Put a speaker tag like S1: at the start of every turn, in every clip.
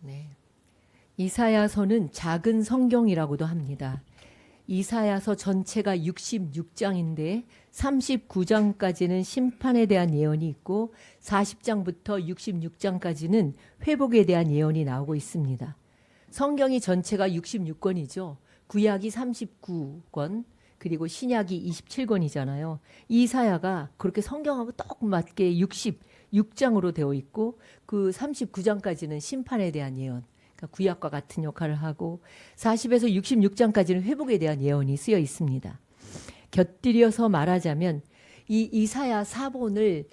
S1: 네. 이사야서는 작은 성경이라고도 합니다. 이사야서 전체가 66장인데 39장까지는 심판에 대한 예언이 있고 40장부터 66장까지는 회복에 대한 예언이 나오고 있습니다. 성경이 전체가 66권이죠. 구약이 39권 그리고 신약이 27권이잖아요. 이사야가 그렇게 성경하고 딱 맞게 66장으로 되어 있고 그 39장까지는 심판에 대한 예언, 그러니까 구약과 같은 역할을 하고 40에서 66장까지는 회복에 대한 예언이 쓰여 있습니다. 곁들여서 말하자면 이 이사야 사본을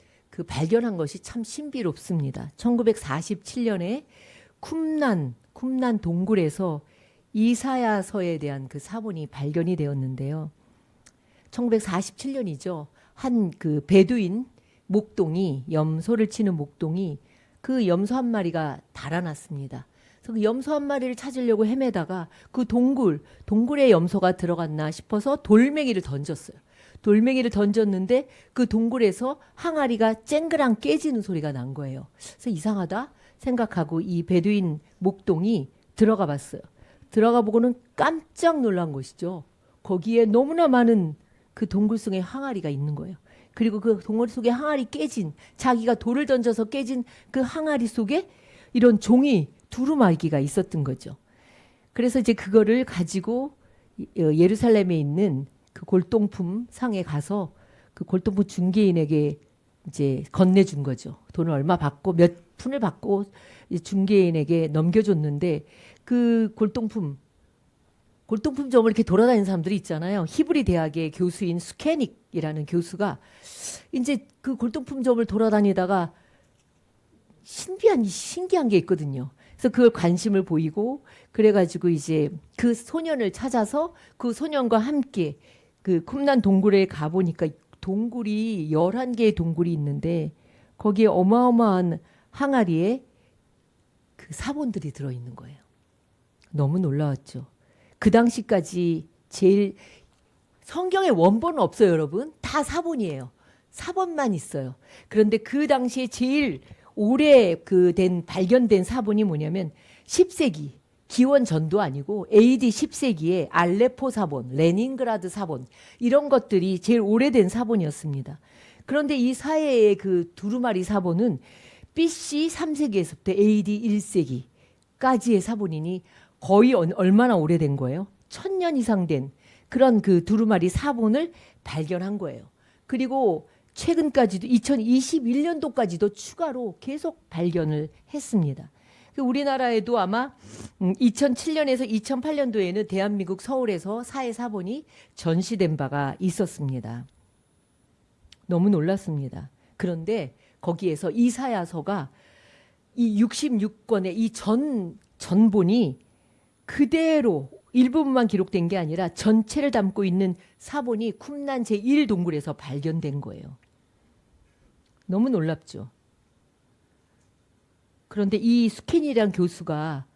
S1: 발견한 것이 참 신비롭습니다. 1947년에 쿰난 동굴에서 이사야서에 대한 그 사본이 발견이 되었는데요. 1947년이죠. 한 베두인 목동이 염소를 치는 목동이 그 염소 한 마리가 달아났습니다. 그래서 그 염소 한 마리를 찾으려고 헤매다가 그 동굴에 염소가 들어갔나 싶어서 돌멩이를 던졌어요. 돌멩이를 던졌는데 그 동굴에서 항아리가 쨍그랑 깨지는 소리가 난 거예요. 그래서 이상하다 생각하고 이 베두인 목동이 들어가 봤어요. 들어가 보고는 깜짝 놀란 것이죠. 거기에 너무나 많은 그 동굴 속에 항아리가 있는 거예요. 그리고 그 동굴 속에 항아리 깨진, 자기가 돌을 던져서 깨진 그 항아리 속에 이런 종이 두루마기가 있었던 거죠. 그래서 이제 그거를 가지고 예루살렘에 있는 그 골동품 상에 가서 그 골동품 중개인에게 이제 건네준 거죠. 돈을 얼마 받고 몇 푼을 받고 중개인에게 넘겨줬는데 그 골동품점을 이렇게 돌아다니는 사람들이 있잖아요. 히브리 대학의 교수인 스케닉이라는 교수가 이제 그 골동품점을 돌아다니다가 신기한 게 있거든요. 그래서 그걸 관심을 보이고 그래가지고 이제 그 소년을 찾아서 그 소년과 함께 그 쿰난 동굴에 가보니까 동굴이 11개의 동굴이 있는데 거기에 어마어마한 항아리에 그 사본들이 들어있는 거예요. 너무 놀라웠죠. 그 당시까지 제일 성경에 원본은 없어요, 여러분. 다 사본이에요. 사본만 있어요. 그런데 그 당시에 제일 오래 발견된 사본이 뭐냐면 10세기 기원 전도 아니고 AD 10세기에 알레포 사본, 레닌그라드 사본 이런 것들이 제일 오래된 사본이었습니다. 그런데 이 사해의 그 두루마리 사본은 BC 3세기에서부터 AD 1세기까지의 사본이니 거의 얼마나 오래된 거예요? 1000년 이상 된 그런 그 두루마리 사본을 발견한 거예요. 그리고 최근까지도 2021년도까지도 추가로 계속 발견을 했습니다. 우리나라에도 아마 2007년에서 2008년도에는 대한민국 서울에서 사해 사본이 전시된 바가 있었습니다. 너무 놀랐습니다. 그런데 거기에서 이사야서가 이 66권의 이 전본이 그대로 일부분만 기록된 게 아니라 전체를 담고 있는 사본이 쿰난 제1동굴에서 발견된 거예요. 너무 놀랍죠. 그런데 이 스킨이란 교수가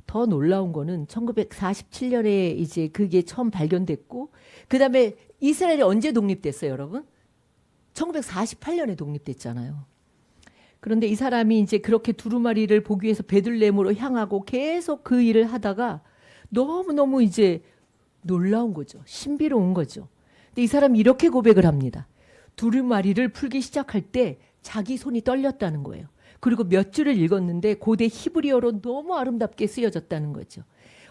S1: 더 놀라운 거는 1947년에 이제 그게 처음 발견됐고 그다음에 이스라엘이 언제 독립됐어요, 여러분? 1948년에 독립됐잖아요. 그런데 이 사람이 이제 그렇게 두루마리를 보기 위해서 베들레헴으로 향하고 계속 그 일을 하다가 너무너무 이제 놀라운 거죠. 신비로운 거죠. 근데 이 사람이 이렇게 고백을 합니다. 두루마리를 풀기 시작할 때 자기 손이 떨렸다는 거예요. 그리고 몇 줄을 읽었는데 고대 히브리어로 너무 아름답게 쓰여졌다는 거죠.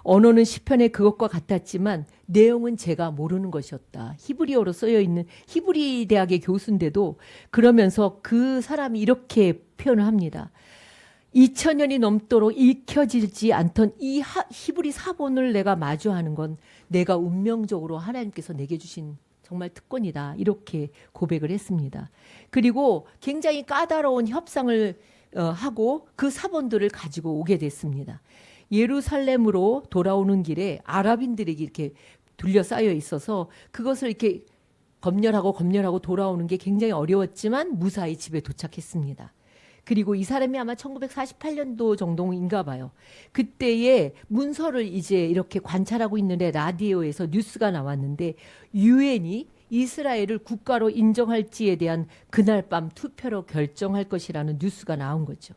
S1: 언어는 시편의 그것과 같았지만 내용은 제가 모르는 것이었다. 히브리어로 쓰여 있는 히브리 대학의 교수인데도 그러면서 그 사람이 이렇게 표현을 합니다. 2000년이 넘도록 읽혀지지 않던 이 히브리 사본을 내가 마주하는 건 내가 운명적으로 하나님께서 내게 주신 정말 특권이다. 이렇게 고백을 했습니다. 그리고 굉장히 까다로운 협상을 하고 그 사본들을 가지고 오게 됐습니다. 예루살렘으로 돌아오는 길에 아랍인들에게 이렇게 둘러싸여 있어서 그것을 이렇게 검열하고 돌아오는 게 굉장히 어려웠지만 무사히 집에 도착했습니다. 그리고 이 사람이 아마 1948년도 정도인가 봐요. 그때의 문서를 이제 이렇게 관찰하고 있는데 라디오에서 뉴스가 나왔는데 유엔이 이스라엘을 국가로 인정할지에 대한 그날 밤 투표로 결정할 것이라는 뉴스가 나온 거죠.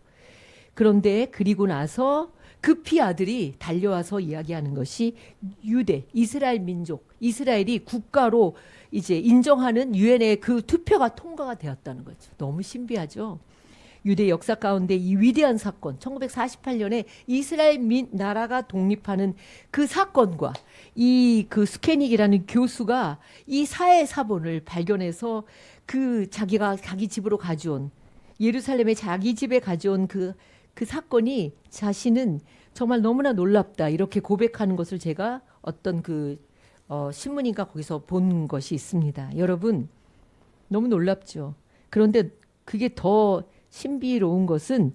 S1: 그런데 그리고 나서 급히 아들이 달려와서 이야기하는 것이 유대, 이스라엘 민족, 이스라엘이 국가로 이제 인정하는 유엔의 그 투표가 통과가 되었다는 거죠. 너무 신비하죠. 유대 역사 가운데 이 위대한 사건, 1948년에 이스라엘 나라가 독립하는 그 사건과 이 그 스케닉이라는 교수가 이 사회 사본을 발견해서 그 자기가 자기 집으로 가져온 예루살렘에 자기 집에 가져온 그 사건이 자신은 정말 너무나 놀랍다 이렇게 고백하는 것을 제가 어떤 신문인가 거기서 본 것이 있습니다. 여러분 너무 놀랍죠. 그런데 그게 더 신비로운 것은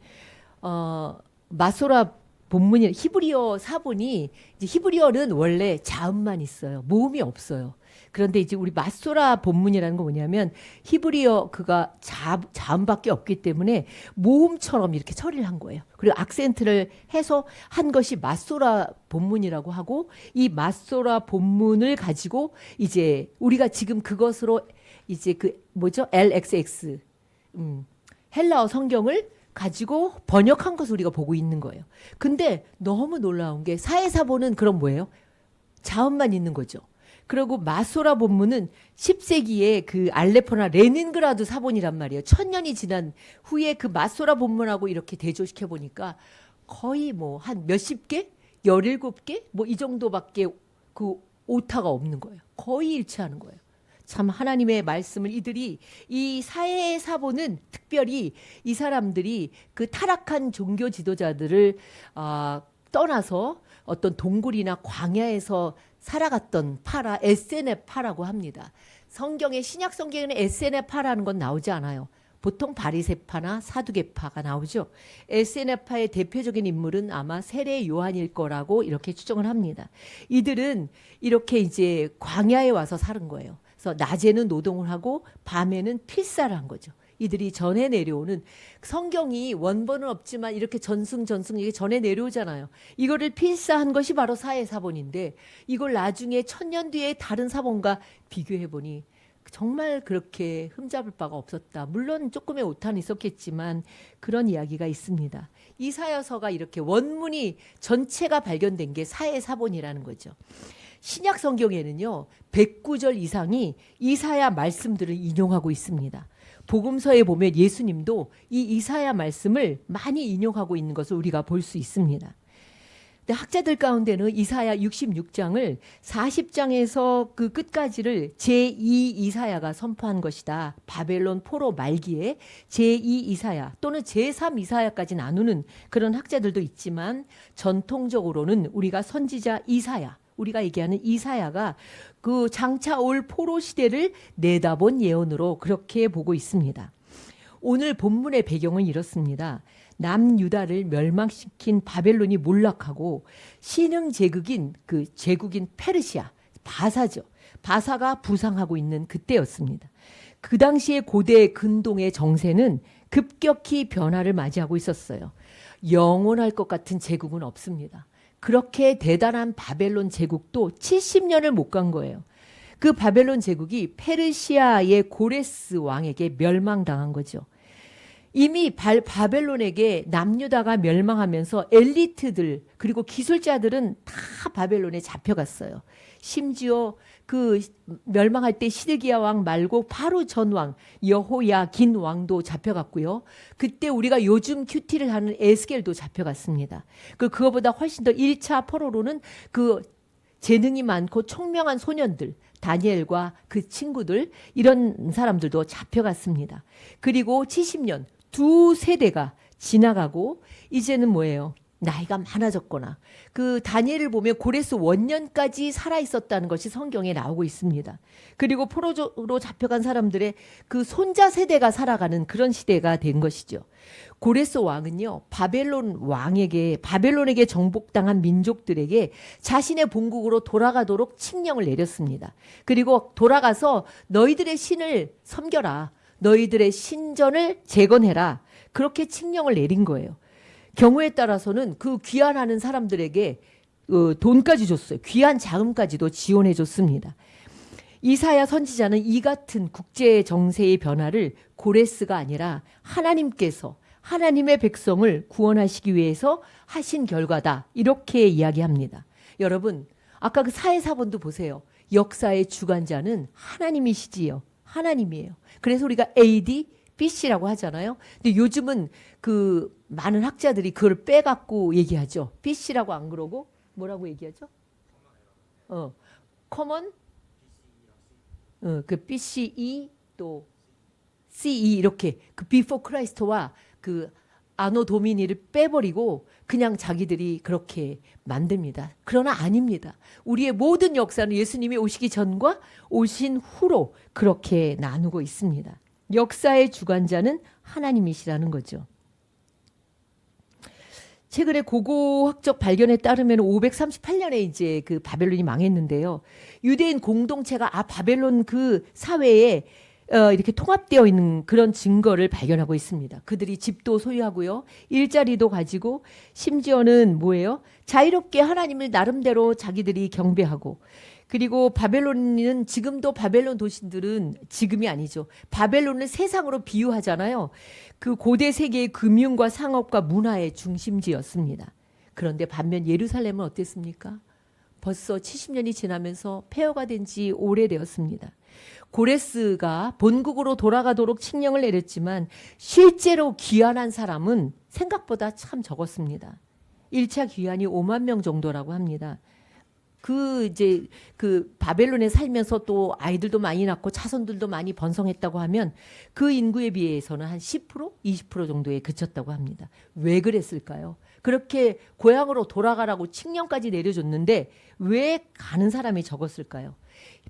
S1: 마소라 본문이 히브리어 사본이 이제 히브리어는 원래 자음만 있어요. 모음이 없어요. 그런데 이제 우리 마소라 본문이라는 건 뭐냐면 히브리어 그가 자음밖에 없기 때문에 모음처럼 이렇게 처리를 한 거예요. 그리고 악센트를 해서 한 것이 마소라 본문이라고 하고 이 마소라 본문을 가지고 이제 우리가 지금 그것으로 이제 LXX 헬라어 성경을 가지고 번역한 것을 우리가 보고 있는 거예요. 근데 너무 놀라운 게 사회사본은 그럼 뭐예요? 자음만 있는 거죠. 그리고 마소라 본문은 10세기에 그 알레포나 레닌그라드 사본이란 말이에요. 1000년이 지난 후에 그 마소라 본문하고 이렇게 대조시켜 보니까 거의 뭐 한 몇십 개? 17개? 뭐 이 정도밖에 그 오타가 없는 거예요. 거의 일치하는 거예요. 참 하나님의 말씀을 이들이 이 사회의 사본은 특별히 이 사람들이 그 타락한 종교 지도자들을 떠나서 어떤 동굴이나 광야에서 살아갔던 파라 에세네파라고 합니다. 성경에 신약 성경에는 에세네파라는 건 나오지 않아요. 보통 바리새파나 사두개파가 나오죠. 에세네파의 대표적인 인물은 아마 세례 요한일 거라고 이렇게 추정을 합니다. 이들은 이렇게 이제 광야에 와서 사는 거예요. 그래서 낮에는 노동을 하고 밤에는 필사를 한 거죠. 이들이 전해 내려오는 성경이 원본은 없지만 이렇게 전승 이게 전해 내려오잖아요. 이거를 필사한 것이 바로 사회사본인데 이걸 나중에 1000년 뒤에 다른 사본과 비교해 보니 정말 그렇게 흠잡을 바가 없었다. 물론 조금의 오타는 있었겠지만 그런 이야기가 있습니다. 이사야서가 이렇게 원문이 전체가 발견된 게 사회사본이라는 거죠. 신약 성경에는요 109절 이상이 이사야 말씀들을 인용하고 있습니다. 복음서에 보면 예수님도 이 이사야 말씀을 많이 인용하고 있는 것을 우리가 볼 수 있습니다. 근데 학자들 가운데는 이사야 66장을 40장에서 그 끝까지를 제2 이사야가 선포한 것이다. 바벨론 포로 말기에 제2 이사야 또는 제3 이사야까지 나누는 그런 학자들도 있지만 전통적으로는 우리가 선지자 이사야 우리가 얘기하는 이사야가 그 장차 올 포로 시대를 내다본 예언으로 그렇게 보고 있습니다. 오늘 본문의 배경은 이렇습니다. 남유다를 멸망시킨 바벨론이 몰락하고 신흥 제국인 페르시아 바사죠. 바사가 부상하고 있는 그때였습니다. 그 당시의 고대 근동의 정세는 급격히 변화를 맞이하고 있었어요. 영원할 것 같은 제국은 없습니다. 그렇게 대단한 바벨론 제국도 70년을 못 간 거예요. 그 바벨론 제국이 페르시아의 고레스 왕에게 멸망당한 거죠. 이미 바벨론에게 남유다가 멸망하면서 엘리트들 그리고 기술자들은 다 바벨론에 잡혀갔어요. 심지어 그 멸망할 때 시드기야 왕 말고 바로 전 왕 여호야긴 왕도 잡혀갔고요. 그때 우리가 요즘 큐티를 하는 에스겔도 잡혀갔습니다. 그거보다 훨씬 더 1차 포로로는 그 재능이 많고 총명한 소년들 다니엘과 그 친구들 이런 사람들도 잡혀갔습니다. 그리고 70년 두 세대가 지나가고 이제는 뭐예요? 나이가 많아졌거나 그 다니엘을 보면 고레스 원년까지 살아있었다는 것이 성경에 나오고 있습니다. 그리고 포로로 잡혀간 사람들의 그 손자 세대가 살아가는 그런 시대가 된 것이죠. 고레스 왕은요 바벨론에게 정복당한 민족들에게 자신의 본국으로 돌아가도록 칙령을 내렸습니다. 그리고 돌아가서 너희들의 신을 섬겨라. 너희들의 신전을 재건해라. 그렇게 칙령을 내린 거예요. 경우에 따라서는 그 귀환하는 사람들에게 돈까지 줬어요. 귀환 자금까지도 지원해 줬습니다. 이사야 선지자는 이 같은 국제 정세의 변화를 고레스가 아니라 하나님께서 하나님의 백성을 구원하시기 위해서 하신 결과다. 이렇게 이야기합니다. 여러분, 아까 그 사회사본도 보세요. 역사의 주관자는 하나님이시지요. 하나님이에요. 그래서 우리가 AD, BC라고 하잖아요. 근데 요즘은 그 많은 학자들이 그걸 빼갖고 얘기하죠. BC라고 안 그러고 뭐라고 얘기하죠? 커먼, 그 BCE 또 CE 이렇게 그 Before Christ와 그 아노 도미니를 빼버리고 그냥 자기들이 그렇게 만듭니다. 그러나 아닙니다. 우리의 모든 역사는 예수님이 오시기 전과 오신 후로 그렇게 나누고 있습니다. 역사의 주관자는 하나님이시라는 거죠. 최근에 고고학적 발견에 따르면 538년에 이제 그 바벨론이 망했는데요. 유대인 공동체가 바벨론 그 사회에 이렇게 통합되어 있는 그런 증거를 발견하고 있습니다. 그들이 집도 소유하고요. 일자리도 가지고 심지어는 뭐예요? 자유롭게 하나님을 나름대로 자기들이 경배하고 그리고 바벨론은 지금도 바벨론 도시들은 지금이 아니죠. 바벨론을 세상으로 비유하잖아요. 그 고대 세계의 금융과 상업과 문화의 중심지였습니다. 그런데 반면 예루살렘은 어땠습니까? 벌써 70년이 지나면서 폐허가 된 지 오래되었습니다. 고레스가 본국으로 돌아가도록 칙령을 내렸지만 실제로 귀환한 사람은 생각보다 참 적었습니다. 1차 귀환이 5만 명 정도라고 합니다. 그 바벨론에 살면서 또 아이들도 많이 낳고 자손들도 많이 번성했다고 하면 그 인구에 비해서는 한 10%, 20% 정도에 그쳤다고 합니다. 왜 그랬을까요? 그렇게 고향으로 돌아가라고 칙령까지 내려줬는데 왜 가는 사람이 적었을까요?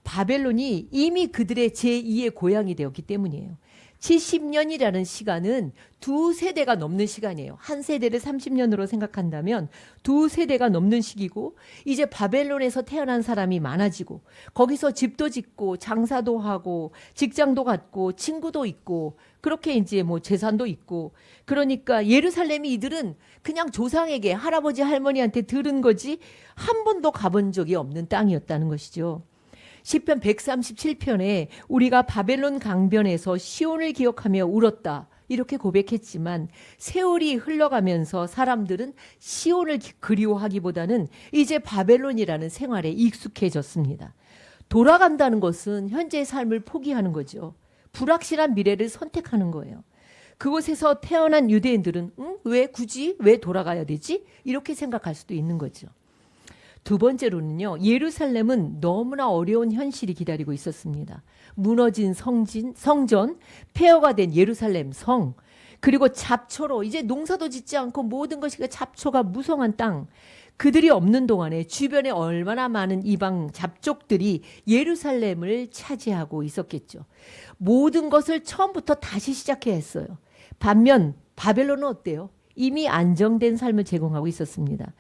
S1: 바벨론이 이미 그들의 제2의 고향이 되었기 때문이에요. 70년이라는 시간은 두 세대가 넘는 시간이에요. 한 세대를 30년으로 생각한다면 두 세대가 넘는 시기고 이제 바벨론에서 태어난 사람이 많아지고 거기서 집도 짓고 장사도 하고 직장도 갖고 친구도 있고 그렇게 이제 뭐 재산도 있고 그러니까 예루살렘이 이들은 그냥 조상에게 할아버지 할머니한테 들은 거지 한 번도 가본 적이 없는 땅이었다는 것이죠. 시편 137편에 우리가 바벨론 강변에서 시온을 기억하며 울었다. 이렇게 고백했지만 세월이 흘러가면서 사람들은 시온을 그리워하기보다는 이제 바벨론이라는 생활에 익숙해졌습니다. 돌아간다는 것은 현재의 삶을 포기하는 거죠. 불확실한 미래를 선택하는 거예요. 그곳에서 태어난 유대인들은 왜 굳이 왜 돌아가야 되지? 이렇게 생각할 수도 있는 거죠. 두 번째로는요. 예루살렘은 너무나 어려운 현실이 기다리고 있었습니다. 무너진 성전, 폐허가 된 예루살렘 성, 그리고 잡초로 이제 농사도 짓지 않고 모든 것이 잡초가 무성한 땅. 그들이 없는 동안에 주변에 얼마나 많은 이방 잡족들이 예루살렘을 차지하고 있었겠죠. 모든 것을 처음부터 다시 시작해야 했어요. 반면 바벨론은 어때요? 이미 안정된 삶을 제공하고 있었습니다.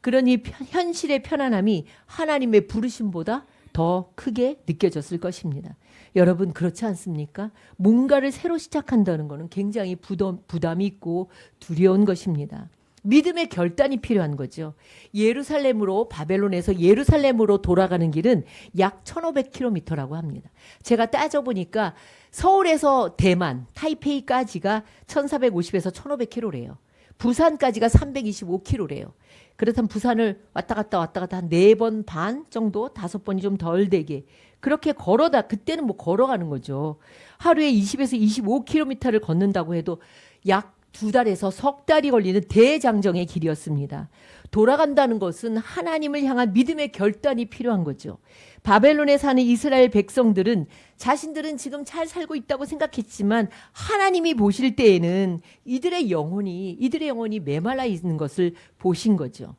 S1: 그러니 현실의 편안함이 하나님의 부르심보다 더 크게 느껴졌을 것입니다. 여러분 그렇지 않습니까? 뭔가를 새로 시작한다는 것은 굉장히 부담이 있고 두려운 것입니다. 믿음의 결단이 필요한 거죠. 예루살렘으로 바벨론에서 예루살렘으로 돌아가는 길은 약 1500km라고 합니다. 제가 따져보니까 서울에서 대만, 타이페이까지가 1450에서 1500km래요. 부산까지가 325km래요. 그렇다면 부산을 왔다 갔다 한 4번 반 정도, 5번이 좀 덜 되게 그렇게 그때는 뭐 걸어가는 거죠. 하루에 20에서 25km를 걷는다고 해도 약 2달에서 석 달이 걸리는 대장정의 길이었습니다. 돌아간다는 것은 하나님을 향한 믿음의 결단이 필요한 거죠. 바벨론에 사는 이스라엘 백성들은 자신들은 지금 잘 살고 있다고 생각했지만 하나님이 보실 때에는 이들의 영혼이 메말라 있는 것을 보신 거죠.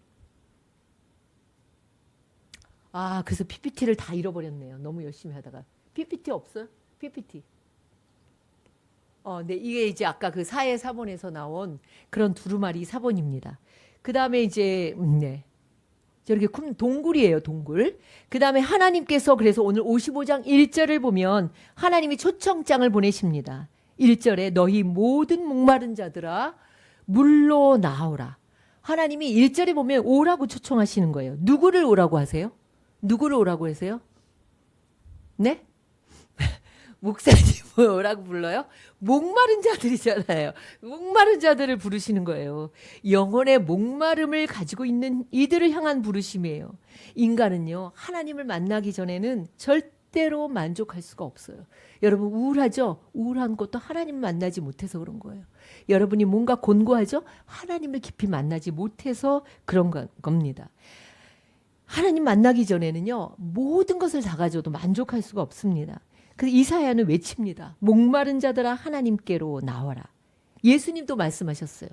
S1: 그래서 PPT를 다 잃어버렸네요. 너무 열심히 하다가. PPT 없어요? PPT. 네, 이게 이제 아까 그 사회 사본에서 나온 그런 두루마리 사본입니다. 그 다음에 이제, 네. 저렇게 큰 동굴이에요, 동굴. 그 다음에 하나님께서 그래서 오늘 55장 1절을 보면 하나님이 초청장을 보내십니다. 1절에 너희 모든 목마른 자들아, 물로 나오라. 하나님이 1절에 보면 오라고 초청하시는 거예요. 누구를 오라고 하세요? 누구를 오라고 하세요? 네? 목사님 뭐라고 불러요? 목마른 자들이잖아요. 목마른 자들을 부르시는 거예요. 영혼의 목마름을 가지고 있는 이들을 향한 부르심이에요. 인간은요, 하나님을 만나기 전에는 절대로 만족할 수가 없어요. 여러분 우울하죠? 우울한 것도 하나님 만나지 못해서 그런 거예요. 여러분이 뭔가 곤고하죠? 하나님을 깊이 만나지 못해서 그런 겁니다. 하나님 만나기 전에는요, 모든 것을 다 가져도 만족할 수가 없습니다. 그래서 이사야는 외칩니다. 목마른 자들아 하나님께로 나와라. 예수님도 말씀하셨어요.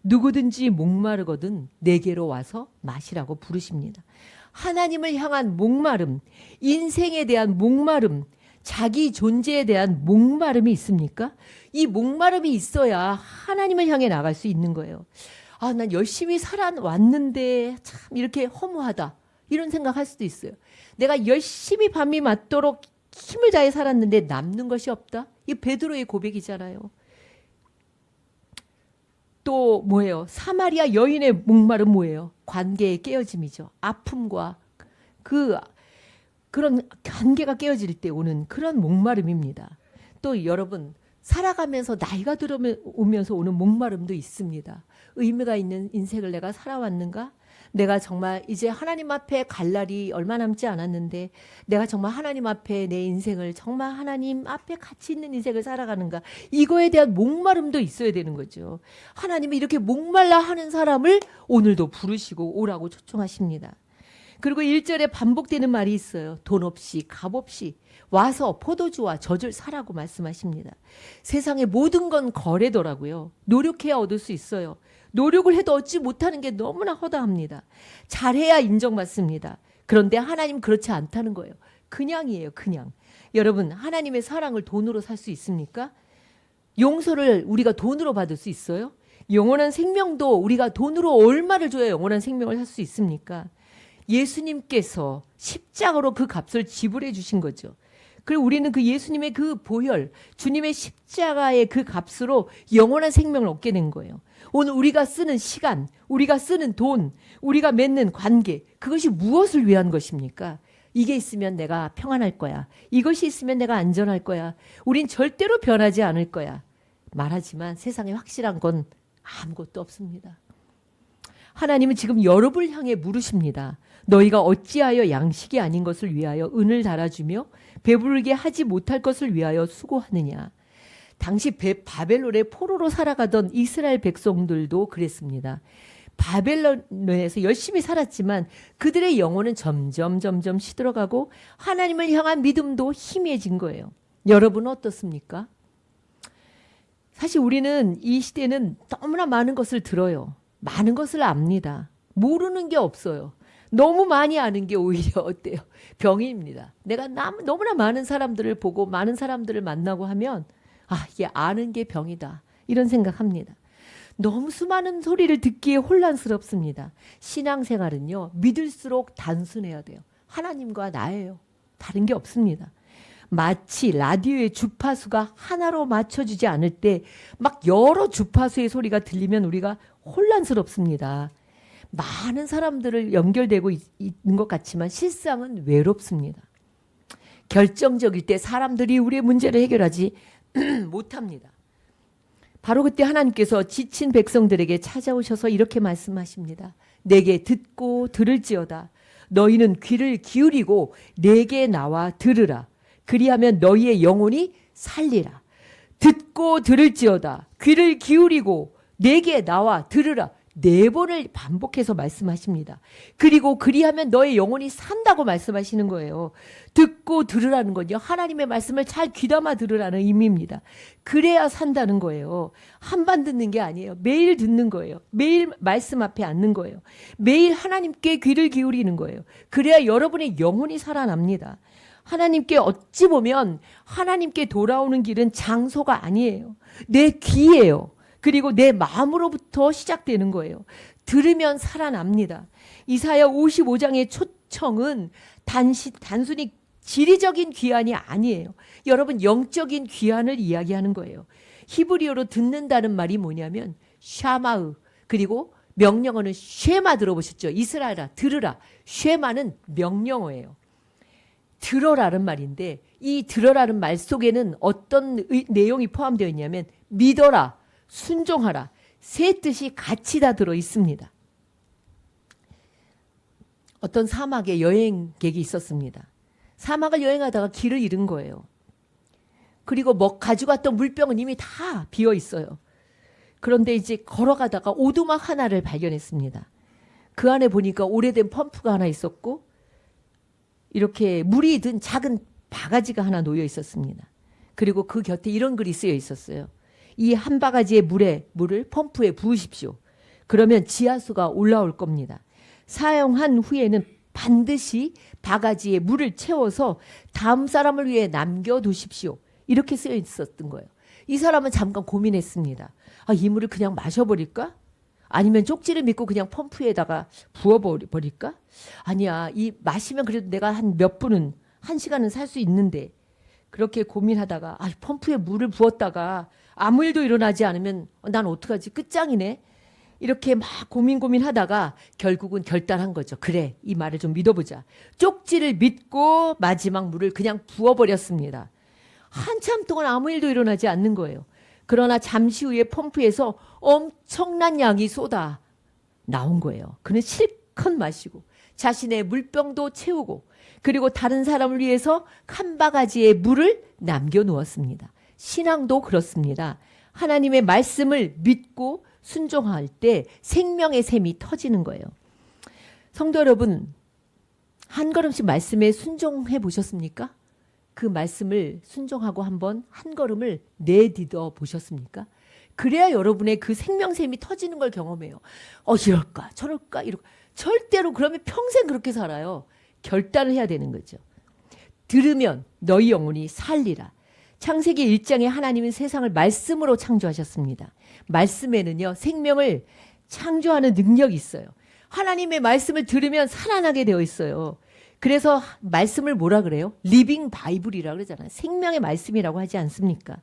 S1: 누구든지 목마르거든 내게로 와서 마시라고 부르십니다. 하나님을 향한 목마름, 인생에 대한 목마름, 자기 존재에 대한 목마름이 있습니까? 이 목마름이 있어야 하나님을 향해 나갈 수 있는 거예요. 아, 난 열심히 살아왔는데 참 이렇게 허무하다. 이런 생각할 수도 있어요. 내가 열심히 밤이 맞도록 힘을 다해 살았는데 남는 것이 없다. 이 베드로의 고백이잖아요. 또 뭐예요? 사마리아 여인의 목마름 뭐예요? 관계의 깨어짐이죠. 아픔과 그런 관계가 깨어질 때 오는 그런 목마름입니다. 또 여러분 살아가면서 나이가 들어오면서 오는 목마름도 있습니다. 의미가 있는 인생을 내가 살아왔는가? 내가 정말 이제 하나님 앞에 갈 날이 얼마 남지 않았는데 내가 정말 하나님 앞에 내 인생을 정말 하나님 앞에 가치 있는 인생을 살아가는가? 이거에 대한 목마름도 있어야 되는 거죠. 하나님이 이렇게 목말라 하는 사람을 오늘도 부르시고 오라고 초청하십니다. 그리고 1절에 반복되는 말이 있어요. 돈 없이 값 없이 와서 포도주와 젖을 사라고 말씀하십니다. 세상의 모든 건 거래더라고요. 노력해야 얻을 수 있어요. 노력을 해도 얻지 못하는 게 너무나 허다합니다. 잘해야 인정받습니다. 그런데 하나님 그렇지 않다는 거예요. 그냥이에요. 그냥. 여러분 하나님의 사랑을 돈으로 살 수 있습니까? 용서를 우리가 돈으로 받을 수 있어요? 영원한 생명도 우리가 돈으로 얼마를 줘야 영원한 생명을 살 수 있습니까? 예수님께서 십자가로 그 값을 지불해 주신 거죠. 그리고 우리는 그 예수님의 그 보혈, 주님의 십자가의 그 값으로 영원한 생명을 얻게 된 거예요. 오늘 우리가 쓰는 시간, 우리가 쓰는 돈, 우리가 맺는 관계, 그것이 무엇을 위한 것입니까? 이게 있으면 내가 평안할 거야. 이것이 있으면 내가 안전할 거야. 우린 절대로 변하지 않을 거야. 말하지만 세상에 확실한 건 아무것도 없습니다. 하나님은 지금 여러분을 향해 물으십니다. 너희가 어찌하여 양식이 아닌 것을 위하여 은을 달아주며 배부르게 하지 못할 것을 위하여 수고하느냐. 당시 바벨론의 포로로 살아가던 이스라엘 백성들도 그랬습니다. 바벨론에서 열심히 살았지만 그들의 영혼은 점점 시들어가고 하나님을 향한 믿음도 희미해진 거예요. 여러분은 어떻습니까? 사실 우리는 이 시대는 너무나 많은 것을 들어요. 많은 것을 압니다. 모르는 게 없어요. 너무 많이 아는 게 오히려 어때요? 병입니다. 내가 너무나 많은 사람들을 보고 많은 사람들을 만나고 하면 이게 아는 게 병이다. 이런 생각합니다. 너무 수많은 소리를 듣기에 혼란스럽습니다. 신앙생활은요. 믿을수록 단순해야 돼요. 하나님과 나예요. 다른 게 없습니다. 마치 라디오의 주파수가 하나로 맞춰주지 않을 때 막 여러 주파수의 소리가 들리면 우리가 혼란스럽습니다. 많은 사람들을 연결되고 있는 것 같지만 실상은 외롭습니다. 결정적일 때 사람들이 우리의 문제를 해결하지 못합니다. 바로 그때 하나님께서 지친 백성들에게 찾아오셔서 이렇게 말씀하십니다. 내게 듣고 들을지어다. 너희는 귀를 기울이고 내게 나와 들으라. 그리하면 너희의 영혼이 살리라. 듣고 들을지어다. 귀를 기울이고 내게 나와 들으라. 4번을 반복해서 말씀하십니다. 그리고 그리하면 너의 영혼이 산다고 말씀하시는 거예요. 듣고 들으라는 건요. 하나님의 말씀을 잘 귀담아 들으라는 의미입니다. 그래야 산다는 거예요. 한번 듣는 게 아니에요. 매일 듣는 거예요. 매일 말씀 앞에 앉는 거예요. 매일 하나님께 귀를 기울이는 거예요. 그래야 여러분의 영혼이 살아납니다. 하나님께 어찌 보면 하나님께 돌아오는 길은 장소가 아니에요. 내 귀예요. 그리고 내 마음으로부터 시작되는 거예요. 들으면 살아납니다. 이사야 55장의 초청은 단순히 지리적인 귀환이 아니에요. 여러분 영적인 귀환을 이야기하는 거예요. 히브리어로 듣는다는 말이 뭐냐면 샤마으, 그리고 명령어는 쉐마 들어보셨죠? 이스라엘아 들으라. 쉐마는 명령어예요. 들어라는 말인데 이 들어라는 말 속에는 어떤 내용이 포함되어 있냐면 믿어라, 순종하라, 세 뜻이 같이 다 들어 있습니다. 어떤 사막에 여행객이 있었습니다. 사막을 여행하다가 길을 잃은 거예요. 그리고 가져갔던 물병은 이미 다 비어 있어요. 그런데 이제 걸어가다가 오두막 하나를 발견했습니다. 그 안에 보니까 오래된 펌프가 하나 있었고 이렇게 물이 든 작은 바가지가 하나 놓여 있었습니다. 그리고 그 곁에 이런 글이 쓰여 있었어요. 이 한 바가지의 물을 펌프에 부으십시오. 그러면 지하수가 올라올 겁니다. 사용한 후에는 반드시 바가지에 물을 채워서 다음 사람을 위해 남겨두십시오. 이렇게 쓰여 있었던 거예요. 이 사람은 잠깐 고민했습니다. 이 물을 그냥 마셔버릴까? 아니면 쪽지를 믿고 그냥 펌프에다가 부어버릴까? 아니야, 이 마시면 그래도 내가 한 몇 분은, 한 시간은 살 수 있는데. 그렇게 고민하다가 펌프에 물을 부었다가 아무 일도 일어나지 않으면 난 어떡하지? 끝장이네. 이렇게 막 고민하다가 결국은 결단한 거죠. 그래, 이 말을 좀 믿어보자. 쪽지를 믿고 마지막 물을 그냥 부어버렸습니다. 한참 동안 아무 일도 일어나지 않는 거예요. 그러나 잠시 후에 펌프에서 엄청난 양이 쏟아 나온 거예요. 그는 실컷 마시고 자신의 물병도 채우고 그리고 다른 사람을 위해서 한 바가지의 물을 남겨놓았습니다. 신앙도 그렇습니다. 하나님의 말씀을 믿고 순종할 때 생명의 샘이 터지는 거예요. 성도 여러분, 한 걸음씩 말씀에 순종해 보셨습니까? 그 말씀을 순종하고 한번 한 걸음을 내딛어 보셨습니까? 그래야 여러분의 그 생명샘이 터지는 걸 경험해요. 이럴까 저럴까 이럴까. 절대로 그러면 평생 그렇게 살아요. 결단을 해야 되는 거죠. 들으면 너희 영혼이 살리라. 창세기 1장에 하나님은 세상을 말씀으로 창조하셨습니다. 말씀에는요, 생명을 창조하는 능력이 있어요. 하나님의 말씀을 들으면 살아나게 되어 있어요. 그래서 말씀을 뭐라 그래요? 리빙 바이블이라고 그러잖아요. 생명의 말씀이라고 하지 않습니까?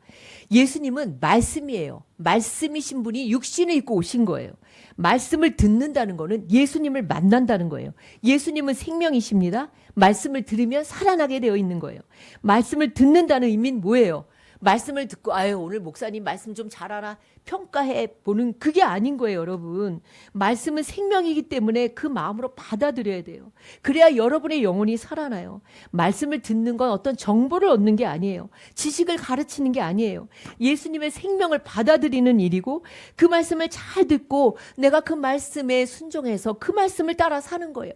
S1: 예수님은 말씀이에요. 말씀이신 분이 육신을 입고 오신 거예요. 말씀을 듣는다는 거는 예수님을 만난다는 거예요. 예수님은 생명이십니다. 말씀을 들으면 살아나게 되어 있는 거예요. 말씀을 듣는다는 의미는 뭐예요? 말씀을 듣고 오늘 목사님 말씀 좀 잘 알아 평가해 보는 그게 아닌 거예요, 여러분. 말씀은 생명이기 때문에 그 마음으로 받아들여야 돼요. 그래야 여러분의 영혼이 살아나요. 말씀을 듣는 건 어떤 정보를 얻는 게 아니에요. 지식을 가르치는 게 아니에요. 예수님의 생명을 받아들이는 일이고 그 말씀을 잘 듣고 내가 그 말씀에 순종해서 그 말씀을 따라 사는 거예요.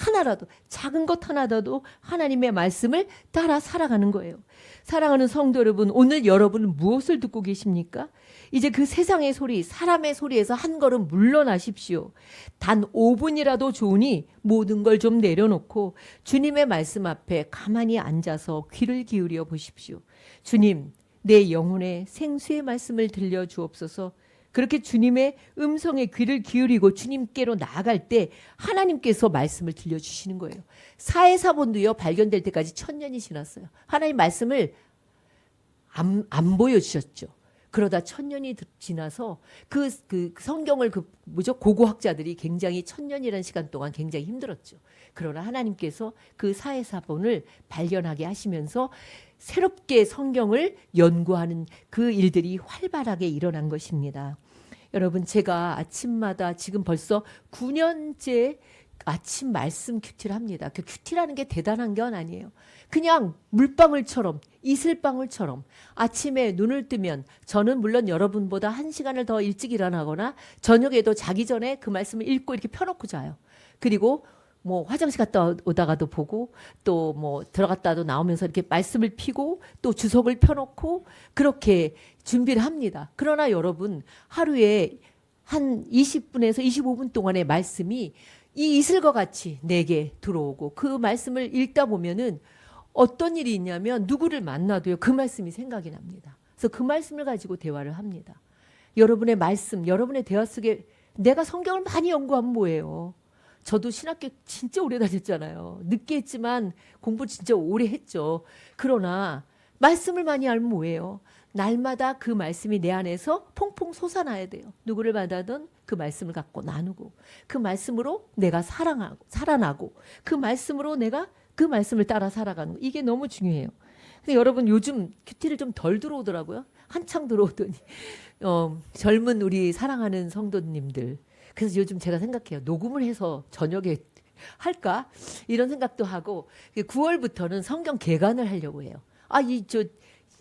S1: 하나라도 작은 것 하나라도 하나님의 말씀을 따라 살아가는 거예요. 사랑하는 성도 여러분, 오늘 여러분은 무엇을 듣고 계십니까? 이제 그 세상의 소리, 사람의 소리에서 한 걸음 물러나십시오. 단 5분이라도 좋으니 모든 걸 좀 내려놓고 주님의 말씀 앞에 가만히 앉아서 귀를 기울여 보십시오. 주님, 내 영혼에 생수의 말씀을 들려주옵소서. 그렇게 주님의 음성에 귀를 기울이고 주님께로 나아갈 때 하나님께서 말씀을 들려주시는 거예요. 사해사본도요, 발견될 때까지 1000년이 지났어요. 하나님 말씀을 안 보여주셨죠. 그러다 1000년이 지나서 그 성경을 고고학자들이 굉장히 1000년이라는 시간 동안 굉장히 힘들었죠. 그러나 하나님께서 그 사해사본을 발견하게 하시면서 새롭게 성경을 연구하는 그 일들이 활발하게 일어난 것입니다. 여러분, 제가 아침마다 지금 벌써 9년째 아침 말씀 큐티를 합니다. 그 큐티라는 게 대단한 건 아니에요. 그냥 물방울처럼, 이슬방울처럼 아침에 눈을 뜨면 저는 물론 여러분보다 1시간을 더 일찍 일어나거나 저녁에도 자기 전에 그 말씀을 읽고 이렇게 펴놓고 자요. 그리고 화장실 갔다 오다가도 보고 또 들어갔다도 나오면서 이렇게 말씀을 피고 또 주석을 펴놓고 그렇게 준비를 합니다. 그러나 여러분, 하루에 한 20분에서 25분 동안의 말씀이 이 이슬과 같이 내게 들어오고 그 말씀을 읽다 보면은 어떤 일이 있냐면 누구를 만나도요, 그 말씀이 생각이 납니다. 그래서 그 말씀을 가지고 대화를 합니다. 여러분의 말씀, 여러분의 대화 속에 내가 성경을 많이 연구하면 뭐예요? 저도 신학교 진짜 오래 다녔잖아요. 늦게 했지만 공부 진짜 오래 했죠. 그러나 말씀을 많이 알면 뭐예요? 날마다 그 말씀이 내 안에서 퐁퐁 솟아나야 돼요. 누구를 만나든 그 말씀을 갖고 나누고 그 말씀으로 내가 살아나고 그 말씀으로 내가 그 말씀을 따라 살아가는 거. 이게 너무 중요해요. 근데 여러분 요즘 큐티를 좀 덜 들어오더라고요. 한창 들어오더니 젊은 우리 사랑하는 성도님들. 그래서 요즘 제가 생각해요. 녹음을 해서 저녁에 할까? 이런 생각도 하고 9월부터는 성경 개관을 하려고 해요.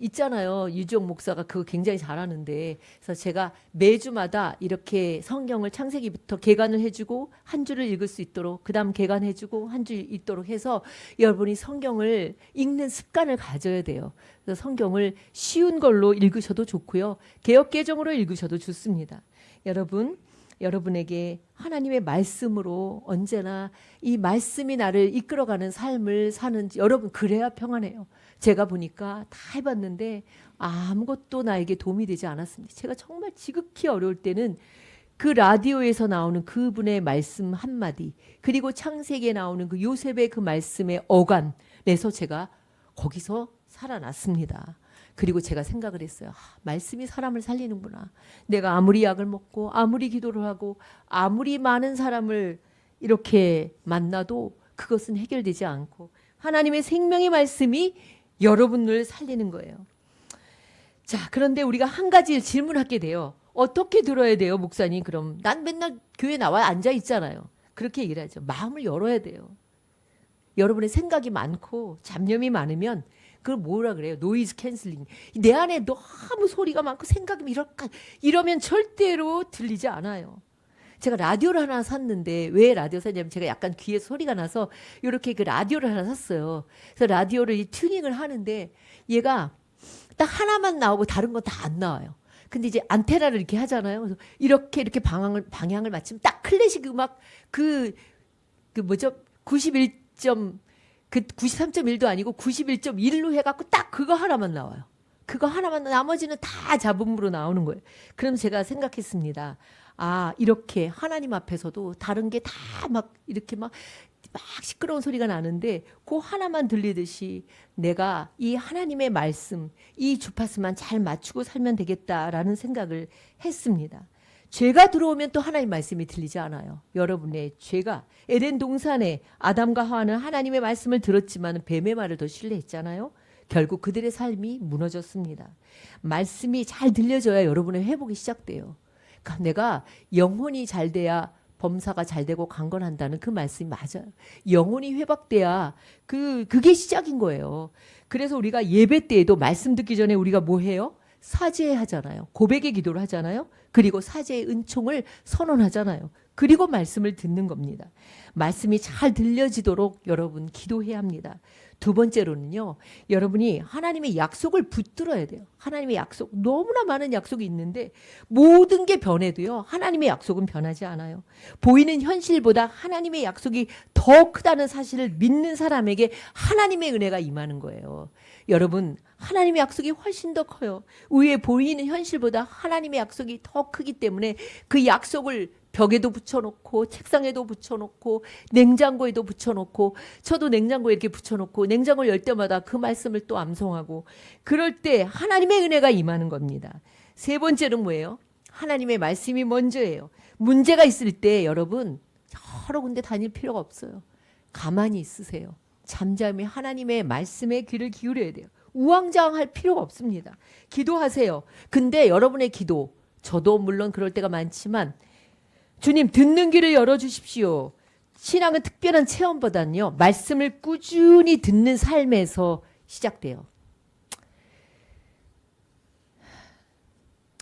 S1: 있잖아요. 유지영 목사가 그거 굉장히 잘하는데 그래서 제가 매주마다 이렇게 성경을 창세기부터 개관을 해주고 한 주를 읽을 수 있도록 그다음 개관해주고 한 주 읽도록 해서 여러분이 성경을 읽는 습관을 가져야 돼요. 그래서 성경을 쉬운 걸로 읽으셔도 좋고요. 개역개정으로 읽으셔도 좋습니다. 여러분에게 하나님의 말씀으로 언제나 이 말씀이 나를 이끌어가는 삶을 사는지 여러분 그래야 평안해요. 제가 보니까 다 해봤는데 아무것도 나에게 도움이 되지 않았습니다. 제가 정말 지극히 어려울 때는 그 라디오에서 나오는 그분의 말씀 한마디 그리고 창세기에 나오는 그 요셉의 그 말씀의 어간에서 제가 거기서 살아났습니다. 그리고 제가 생각을 했어요. 말씀이 사람을 살리는구나. 내가 아무리 약을 먹고 아무리 기도를 하고 아무리 많은 사람을 이렇게 만나도 그것은 해결되지 않고 하나님의 생명의 말씀이 여러분을 살리는 거예요. 자, 그런데 우리가 한 가지 질문하게 돼요. 어떻게 들어야 돼요, 목사님? 그럼 난 맨날 교회 나와 앉아 있잖아요. 그렇게 얘기를 하죠. 마음을 열어야 돼요. 여러분의 생각이 많고 잡념이 많으면 그걸 뭐라 그래요? 노이즈 캔슬링. 내 안에 너무 소리가 많고 생각이 이러면 절대로 들리지 않아요. 제가 라디오를 하나 샀는데 왜 라디오 샀냐면 제가 약간 귀에 소리가 나서 이렇게 그 라디오를 하나 샀어요. 그래서 라디오를 튜닝을 하는데 얘가 딱 하나만 나오고 다른 건 다 안 나와요. 근데 이제 안테나를 이렇게 하잖아요. 그래서 이렇게 방향을 맞추면 딱 클래식 음악 뭐죠? 93.1도 아니고 91.1로 해갖고 딱 그거 하나만 나와요. 그거 하나만 나머지는 다 잡음으로 나오는 거예요. 그럼 제가 생각했습니다. 이렇게 하나님 앞에서도 다른 게 다 이렇게 막 시끄러운 소리가 나는데 그 하나만 들리듯이 내가 이 하나님의 말씀, 이 주파수만 잘 맞추고 살면 되겠다라는 생각을 했습니다. 죄가 들어오면 또 하나님 말씀이 들리지 않아요. 여러분의 죄가 에덴 동산에 아담과 하와는 하나님의 말씀을 들었지만 뱀의 말을 더 신뢰했잖아요. 결국 그들의 삶이 무너졌습니다. 말씀이 잘 들려져야 여러분의 회복이 시작돼요. 그러니까 내가 영혼이 잘 돼야 범사가 잘 되고 강건한다는 그 말씀이 맞아요. 영혼이 회복돼야 그게 시작인 거예요. 그래서 우리가 예배 때에도 말씀 듣기 전에 우리가 뭐 해요? 사죄하잖아요. 고백의 기도를 하잖아요. 그리고 사죄의 은총을 선언하잖아요. 그리고 말씀을 듣는 겁니다. 말씀이 잘 들려지도록 여러분 기도해야 합니다. 두 번째로는요. 여러분이 하나님의 약속을 붙들어야 돼요. 하나님의 약속, 너무나 많은 약속이 있는데 모든 게 변해도요. 하나님의 약속은 변하지 않아요. 보이는 현실보다 하나님의 약속이 더 크다는 사실을 믿는 사람에게 하나님의 은혜가 임하는 거예요. 여러분, 하나님의 약속이 훨씬 더 커요. 위에 보이는 현실보다 하나님의 약속이 더 크기 때문에 그 약속을 벽에도 붙여놓고 책상에도 붙여놓고 냉장고에도 붙여놓고 저도 냉장고에 이렇게 붙여놓고 냉장고를 열 때마다 그 말씀을 또 암송하고 그럴 때 하나님의 은혜가 임하는 겁니다. 세 번째는 뭐예요? 하나님의 말씀이 먼저예요. 문제가 있을 때 여러분 여러 군데 다닐 필요가 없어요. 가만히 있으세요. 잠잠히 하나님의 말씀에 귀를 기울여야 돼요. 우왕좌왕할 필요가 없습니다. 기도하세요. 근데 여러분의 기도, 저도 물론 그럴 때가 많지만 주님 듣는 귀를 열어주십시오. 신앙은 특별한 체험보다는요. 말씀을 꾸준히 듣는 삶에서 시작돼요.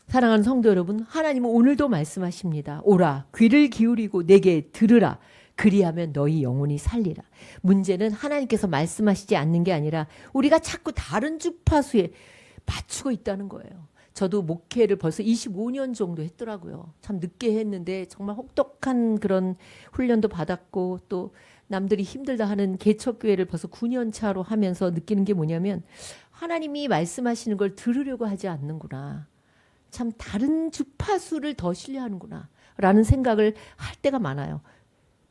S1: 사랑하는 성도 여러분, 하나님은 오늘도 말씀하십니다. 오라, 귀를 기울이고 내게 들으라. 그리하면 너희 영혼이 살리라. 문제는 하나님께서 말씀하시지 않는 게 아니라 우리가 자꾸 다른 주파수에 맞추고 있다는 거예요. 저도 목회를 벌써 25년 정도 했더라고요. 참 늦게 했는데 정말 혹독한 그런 훈련도 받았고 또 남들이 힘들다 하는 개척교회를 벌써 9년 차로 하면서 느끼는 게 뭐냐면 하나님이 말씀하시는 걸 들으려고 하지 않는구나. 참 다른 주파수를 더 신뢰하는구나 라는 생각을 할 때가 많아요.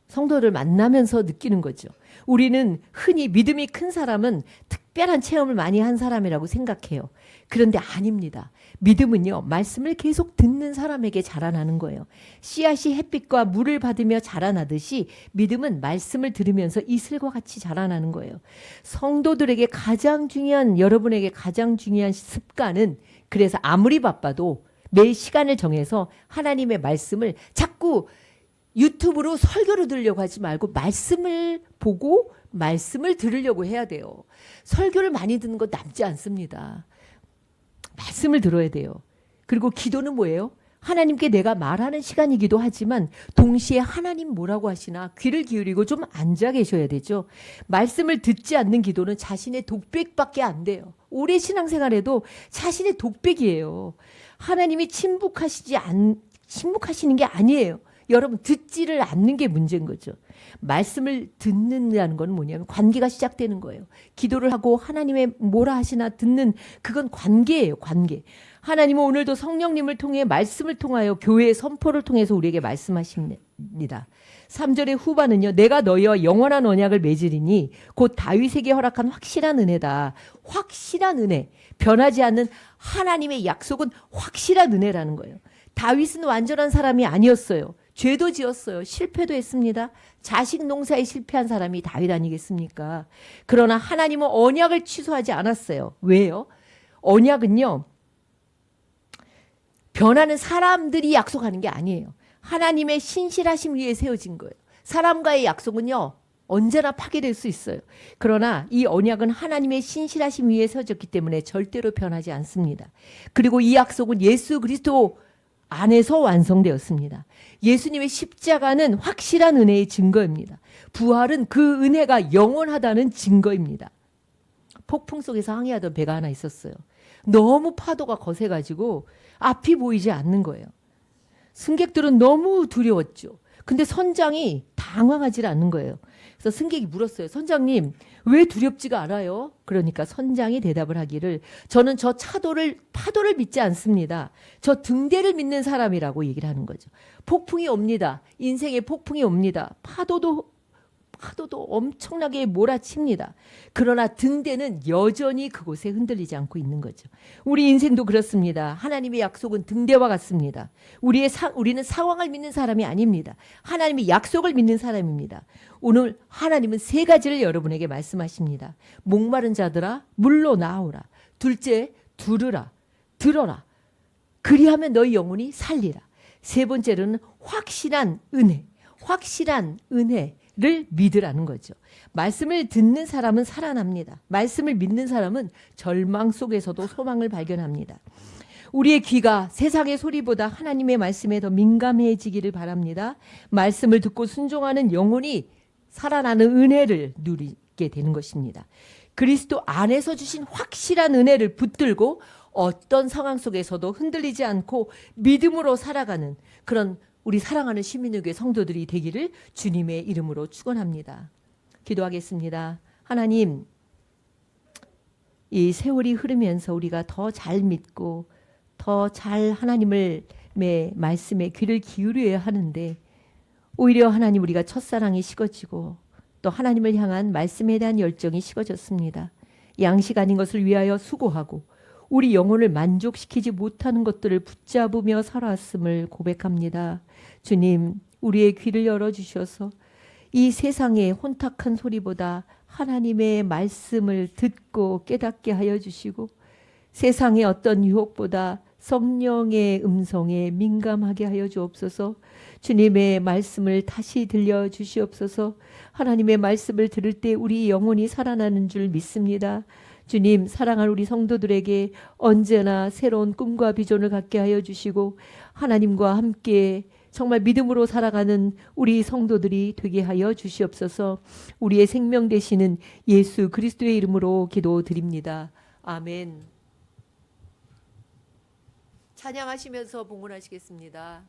S1: 성도를 만나면서 느끼는 거죠. 우리는 흔히 믿음이 큰 사람은 특별한 체험을 많이 한 사람이라고 생각해요. 그런데 아닙니다. 믿음은요, 말씀을 계속 듣는 사람에게 자라나는 거예요. 씨앗이 햇빛과 물을 받으며 자라나듯이 믿음은 말씀을 들으면서 이슬과 같이 자라나는 거예요. 성도들에게 여러분에게 가장 중요한 습관은, 그래서 아무리 바빠도 매 시간을 정해서 하나님의 말씀을 자꾸 유튜브로 설교를 들으려고 하지 말고 말씀을 보고 말씀을 들으려고 해야 돼요. 설교를 많이 듣는 거 남지 않습니다. 말씀을 들어야 돼요. 그리고 기도는 뭐예요? 하나님께 내가 말하는 시간이기도 하지만 동시에 하나님 뭐라고 하시나 귀를 기울이고 좀 앉아 계셔야 되죠. 말씀을 듣지 않는 기도는 자신의 독백밖에 안 돼요. 오래 신앙생활에도 자신의 독백이에요. 하나님이 침묵하시는 게 아니에요. 여러분, 듣지를 않는 게 문제인 거죠. 말씀을 듣는다는 건 뭐냐면 관계가 시작되는 거예요. 기도를 하고 하나님의 뭐라 하시나 듣는, 그건 관계예요. 관계. 하나님은 오늘도 성령님을 통해 말씀을 통하여 교회의 선포를 통해서 우리에게 말씀하십니다. 3절의 후반은요. 내가 너희와 영원한 언약을 맺으리니 곧 다윗에게 허락한 확실한 은혜다. 확실한 은혜. 변하지 않는 하나님의 약속은 확실한 은혜라는 거예요. 다윗은 완전한 사람이 아니었어요. 죄도 지었어요. 실패도 했습니다. 자식 농사에 실패한 사람이 다윗 아니겠습니까? 그러나 하나님은 언약을 취소하지 않았어요. 왜요? 언약은요, 변하는 사람들이 약속하는 게 아니에요. 하나님의 신실하심 위에 세워진 거예요. 사람과의 약속은요, 언제나 파괴될 수 있어요. 그러나 이 언약은 하나님의 신실하심 위에 세워졌기 때문에 절대로 변하지 않습니다. 그리고 이 약속은 예수 그리스도 안에서 완성되었습니다. 예수님의 십자가는 확실한 은혜의 증거입니다. 부활은 그 은혜가 영원하다는 증거입니다. 폭풍 속에서 항해하던 배가 하나 있었어요. 너무 파도가 거세가지고 앞이 보이지 않는 거예요. 승객들은 너무 두려웠죠. 근데 선장이 당황하지 않는 거예요. 그래서 승객이 물었어요. 선장님, 왜 두렵지가 않아요? 그러니까 선장이 대답을 하기를, 저는 저 파도를 믿지 않습니다. 저 등대를 믿는 사람이라고 얘기를 하는 거죠. 폭풍이 옵니다. 인생의 폭풍이 옵니다. 파도도 엄청나게 몰아칩니다. 그러나 등대는 여전히 그곳에 흔들리지 않고 있는 거죠. 우리 인생도 그렇습니다. 하나님의 약속은 등대와 같습니다. 우리는 상황을 믿는 사람이 아닙니다. 하나님의 약속을 믿는 사람입니다. 오늘 하나님은 세 가지를 여러분에게 말씀하십니다. 목마른 자들아 물로 나오라. 둘째, 들어라. 그리하면 너희 영혼이 살리라. 세 번째로는 확실한 은혜를 믿으라는 거죠. 말씀을 듣는 사람은 살아납니다. 말씀을 믿는 사람은 절망 속에서도 소망을 발견합니다. 우리의 귀가 세상의 소리보다 하나님의 말씀에 더 민감해지기를 바랍니다. 말씀을 듣고 순종하는 영혼이 살아나는 은혜를 누리게 되는 것입니다. 그리스도 안에서 주신 확실한 은혜를 붙들고 어떤 상황 속에서도 흔들리지 않고 믿음으로 살아가는 그런 우리 사랑하는 시민의교회 성도들이 되기를 주님의 이름으로 축원합니다. 기도하겠습니다. 하나님, 이 세월이 흐르면서 우리가 더 잘 믿고 더 잘 하나님의 말씀에 귀를 기울여야 하는데 오히려 하나님, 우리가 첫사랑이 식어지고 또 하나님을 향한 말씀에 대한 열정이 식어졌습니다. 양식 아닌 것을 위하여 수고하고 우리 영혼을 만족시키지 못하는 것들을 붙잡으며 살아왔음을 고백합니다. 주님, 우리의 귀를 열어주셔서 이 세상의 혼탁한 소리보다 하나님의 말씀을 듣고 깨닫게 하여 주시고 세상의 어떤 유혹보다 성령의 음성에 민감하게 하여 주옵소서. 주님의 말씀을 다시 들려주시옵소서. 하나님의 말씀을 들을 때 우리 영혼이 살아나는 줄 믿습니다. 주님, 사랑하는 우리 성도들에게 언제나 새로운 꿈과 비전을 갖게 하여 주시고 하나님과 함께 정말 믿음으로 살아가는 우리 성도들이 되게 하여 주시옵소서. 우리의 생명 되시는 예수 그리스도의 이름으로 기도드립니다. 아멘. 찬양하시면서 봉헌하시겠습니다.